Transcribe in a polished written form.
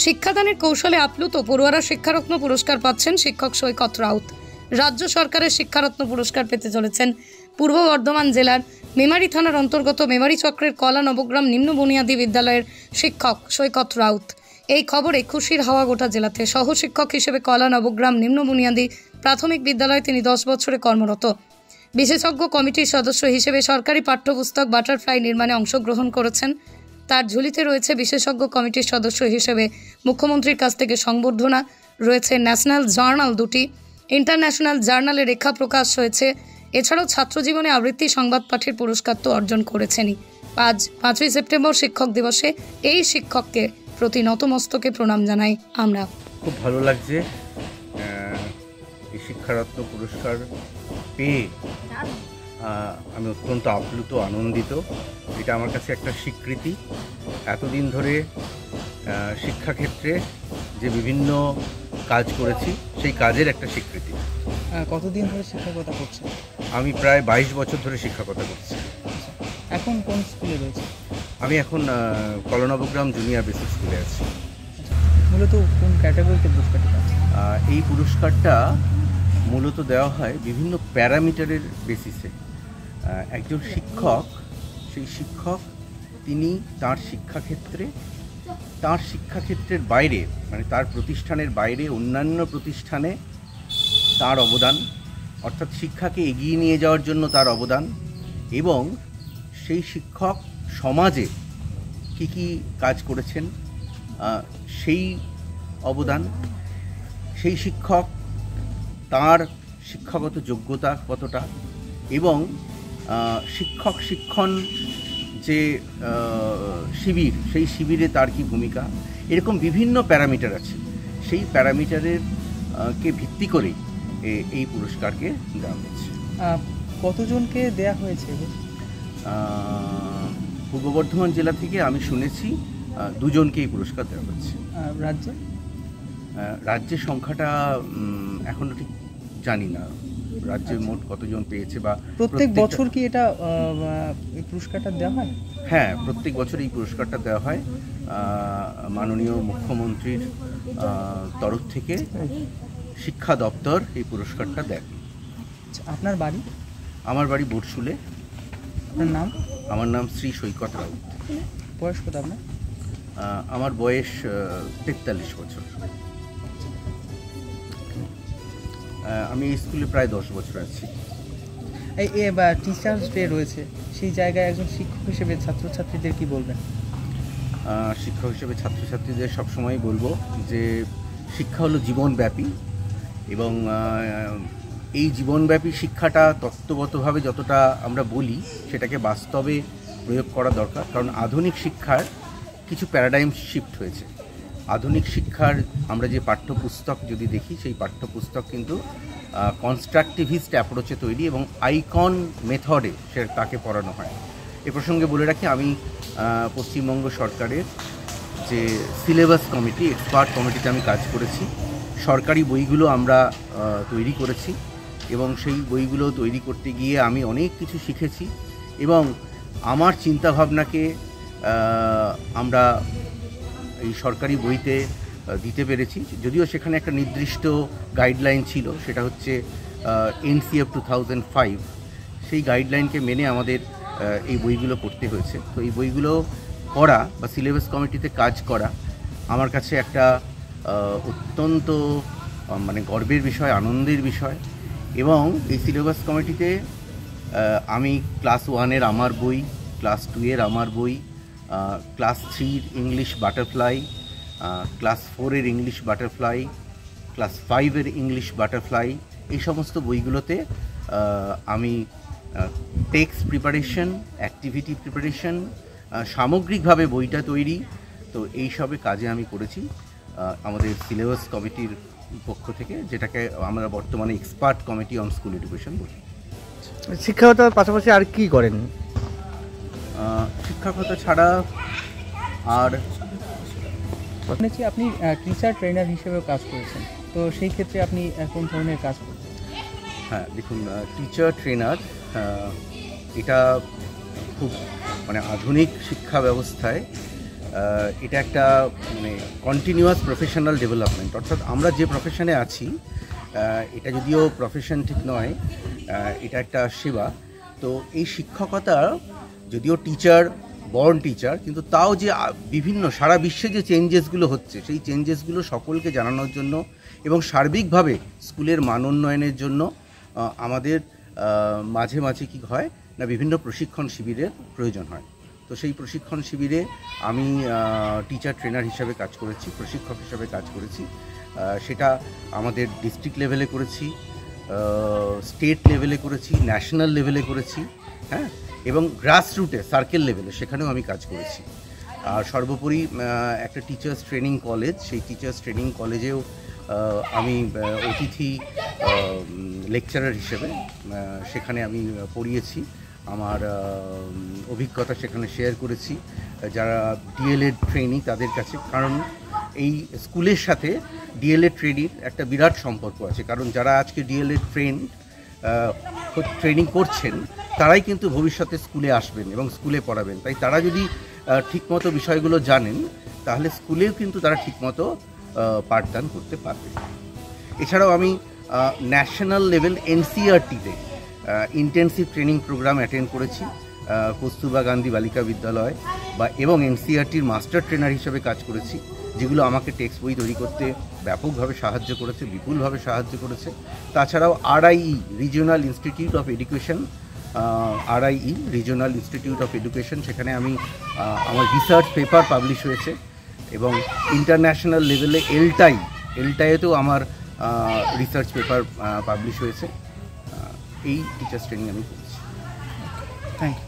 শিক্ষাদানের কৌশলে আপ্লুত পড়ুয়ারা শিক্ষারত্ন পুরস্কার পাচ্ছেন শিক্ষক সৈকত রাউত। রাজ্য সরকারের শিক্ষারত্ন পুরস্কার পেতে চলেছেন পূর্ব বর্ধমান জেলার মেমারি থানার অন্তর্গত মেমারি চক্রের কলা নবগ্রাম নিম্ন বুনিয়াদী বিদ্যালয়ের শিক্ষক সৈকত রাউত। এই খবরে খুশির হাওয়া গোটা জেলাতে। সহ শিক্ষক হিসেবে কলা নবগ্রাম নিম্ন বুনিয়াদী প্রাথমিক বিদ্যালয়ে তিনি 10 বছরে কর্মরত। বিশেষজ্ঞ কমিটির সদস্য হিসেবে সরকারি পাঠ্যপুস্তক বাটারফ্লাই নির্মাণে অংশগ্রহণ করেছেন। তার ঝুলিতে রয়েছে বিশেষজ্ঞ কমিটির সদস্য হিসেবে মুখ্যমন্ত্রীর কাছ থেকে সংবর্ধনা, রয়েছে ন্যাশনাল জার্নাল 2টি, ইন্টারন্যাশনাল জার্নালে রেখা প্রকাশ হয়েছে। এছাড়াও ছাত্রজীবনে আবৃত্তি সংবাদ পাঠের পুরস্কার তো অর্জন করেছেনই। আজ 5ই সেপ্টেম্বর শিক্ষক দিবসে এই শিক্ষককে প্রতি নতমস্তকে প্রণাম জানাই আমরা। খুব ভালো লাগছে এই শিক্ষারত্ন পুরস্কার পেয়ে। আমি অত্যন্ত আপ্লুত, আনন্দিত। এটা আমার কাছে একটা স্বীকৃতি। এতদিন ধরে শিক্ষাক্ষেত্রে যে বিভিন্ন কাজ করেছি সেই কাজের একটা স্বীকৃতি। কতদিন ধরে শিক্ষকতা করছেন? আমি প্রায় 22 বছর ধরে শিক্ষকতা করছি। এখন কোন স্কুলে রয়েছে? আমি এখন কলা নবগ্রাম জুনিয়র বেসিক স্কুলে আছি। মূলত কোন ক্যাটাগরিতে পুরস্কারটা পাচ্ছেন? এই পুরস্কারটা মূলত দেওয়া হয় বিভিন্ন প্যারামিটারের বেসিসে। একজন শিক্ষক, সেই শিক্ষক তিনি তার শিক্ষাক্ষেত্রের বাইরে, মানে তার প্রতিষ্ঠানের বাইরে অন্যান্য প্রতিষ্ঠানে তার অবদান, অর্থাৎ শিক্ষাকে এগিয়ে নিয়ে যাওয়ার জন্য তার অবদান, এবং সেই শিক্ষক সমাজে কী কী কাজ করেছেন সেই অবদান, সেই শিক্ষক তার শিক্ষাগত যোগ্যতা কতটা, এবং শিক্ষণ যে শিবির, সেই শিবিরে তার কি ভূমিকা, এরকম বিভিন্ন প্যারামিটার আছে। সেই প্যারামিটারের কে ভিত্তি করেই এই পুরস্কারকে দেওয়া হচ্ছে। কতজনকে দেয়া হয়েছে? পূর্ব বর্ধমান জেলা থেকে আমি শুনেছি 2 জনকে এই পুরস্কার দেওয়া হচ্ছে। রাজ্যের সংখ্যাটা এখনো ঠিক জানি না, রাজ্যে মোট কতজন পেয়েছে বা প্রত্যেক বছর কি এটা এই পুরস্কারটা দেওয়া হয়? হ্যাঁ, প্রত্যেক বছর এই পুরস্কারটা দেওয়া হয়। মাননীয় মুখ্যমন্ত্রীর তরফ থেকে শিক্ষা দপ্তর এই পুরস্কারটা দেয়। আপনার বাড়ি? আমার বাড়ি বটশুলে। আপনার নাম? আমার নাম শ্রী সৈকত রাউত। বয়স কত আপনার? আমার বয়স 43 বছর। আমি এই স্কুলে প্রায় 10 বছর আছি। এই টিচার্স ডে রয়েছে, সেই জায়গায় একজন শিক্ষক হিসেবে ছাত্রছাত্রীদের কি বলবেন? শিক্ষক হিসেবে ছাত্রছাত্রীদের সবসময় বলবো যে শিক্ষা হলো জীবনব্যাপী, এবং এই জীবনব্যাপী শিক্ষাটা তত্ত্বগতভাবে যতটা আমরা বলি সেটাকে বাস্তবে প্রয়োগ করা দরকার। কারণ আধুনিক শিক্ষার কিছু প্যারাডাইম শিফট হয়েছে। আধুনিক শিক্ষার আমরা যে পাঠ্যপুস্তক যদি দেখি, সেই পাঠ্যপুস্তক কিন্তু কনস্ট্রাকটিভিস্ট অ্যাপ্রোচে তৈরি এবং আইকন মেথডে তাকে পড়ানো হয়। এ প্রসঙ্গে বলে রাখি, আমি পশ্চিমবঙ্গ সরকারের যে সিলেবাস কমিটি, এক্সপার্ট কমিটিতে আমি কাজ করেছি। সরকারি বইগুলো আমরা তৈরি করেছি, এবং সেই বইগুলো তৈরি করতে গিয়ে আমি অনেক কিছু শিখেছি, এবং আমার চিন্তাভাবনাকে আমরা এই সরকারি বইতে দিতে পেরেছি। যদিও সেখানে একটা নির্দিষ্ট গাইডলাইন ছিল, সেটা হচ্ছে NCF 2005। সেই গাইডলাইনকে মেনে আমাদের এই বইগুলো পড়তে হয়েছে। তো এই বইগুলো পড়া বা সিলেবাস কমিটিতে কাজ করা আমার কাছে একটা অত্যন্ত গর্বের বিষয়, আনন্দের বিষয়। এবং এই সিলেবাস কমিটিতে আমি ক্লাস 1-এর আমার বই, ক্লাস 2-এর আমার বই, ক্লাস 3-র ইংলিশ বাটারফ্লাই, ক্লাস 4-এর ইংলিশ বাটারফ্লাই, ক্লাস 5-এর ইংলিশ বাটারফ্লাই, এই সমস্ত বইগুলোতে আমি টেক্সট প্রিপারেশন, অ্যাক্টিভিটি প্রিপারেশন, সামগ্রিকভাবে বইটা তৈরি, তো এইসবে কাজে আমি করেছি আমাদের সিলেবাস কমিটির পক্ষ থেকে, যেটাকে আমরা বর্তমানে expert committee on school education বলি। শিক্ষকতার পাশাপাশি আর কি করেন? শিক্ষকতা ছাড়া আর শুনেছি আপনি টিচার ট্রেনার হিসেবেও কাজ করেছেন, তো সেই ক্ষেত্রে আপনি কোন ধরনের কাজ করছেন? হ্যাঁ, দেখুন, টিচার ট্রেনার এটা খুব আধুনিক শিক্ষা ব্যবস্থায় এটা একটা মানে কন্টিনিউয়াস প্রফেশনাল ডেভেলপমেন্ট, অর্থাৎ আমরা যে প্রফেশনে আছি এটা যদিও প্রফেশন ঠিক নয়, এটা একটা সেবা। তো এই শিক্ষকতা যদিও টিচার বর্ন টিচার, কিন্তু তাও যে বিভিন্ন সারা বিশ্বে যে চেঞ্জেসগুলো হচ্ছে সেই চেঞ্জেসগুলো সকলকে জানানোর জন্য এবং সার্বিকভাবে স্কুলের মান উন্নয়নের জন্য আমাদের মাঝে মাঝে কী হয় না বিভিন্ন প্রশিক্ষণ শিবিরের প্রয়োজন হয়। তো সেই প্রশিক্ষণ শিবিরে আমি টিচার ট্রেনার হিসাবে কাজ করেছি, প্রশিক্ষক হিসাবে কাজ করেছি। সেটা আমাদের ডিস্ট্রিক্ট লেভেলে করেছি, স্টেট লেভেলে করেছি, ন্যাশনাল লেভেলে করেছি, হ্যাঁ, এবং গ্রাসরুটে সার্কেল লেভেলে সেখানেও আমি কাজ করেছি। আর সর্বোপরি একটা টিচার্স ট্রেনিং কলেজ, সেই টিচার্স ট্রেনিং কলেজেও আমি অতিথি লেকচারার হিসেবে সেখানে আমি পড়িয়েছি, আমার অভিজ্ঞতা সেখানে শেয়ার করেছি যারা ডিএলএড ট্রেনিং তাদের কাছে। কারণ এই স্কুলের সাথে ডিএলএড ট্রেনিং একটা বিরাট সম্পর্ক আছে, কারণ যারা আজকে ডিএলএড ট্রেনিং করছেন তারাই কিন্তু ভবিষ্যতে স্কুলে আসবেন এবং স্কুলে পড়াবেন। তাই তারা যদি ঠিকমতো বিষয়গুলো জানেন তাহলে স্কুলেও কিন্তু তারা ঠিকমতো পাঠদান করতে পারবে। এছাড়াও আমি ন্যাশনাল লেভেল এনসিইআরটিতে ইন্টেন্সিভ ট্রেনিং প্রোগ্রাম অ্যাটেন্ড করেছি, কস্তুরবা গান্ধী বালিকা বিদ্যালয় এবং এনসিইআরটির মাস্টার ট্রেনার হিসেবে কাজ করেছি, যেগুলো আমাকে টেক্সট বই তৈরি করতে ব্যাপকভাবে সাহায্য করেছে, বিপুলভাবে সাহায্য করেছে। তাছাড়াও RIE Regional Institute of Education, RIE Regional Institute of Education, সেখানে আমি আমার রিসার্চ পেপার পাবলিশ হয়েছে এবং ইন্টারন্যাশনাল লেভেলে এলটাইতেও আমার রিসার্চ পেপার পাবলিশ হয়েছে। এই টিচার্স ট্রেনিং আমি করেছি। Thank you.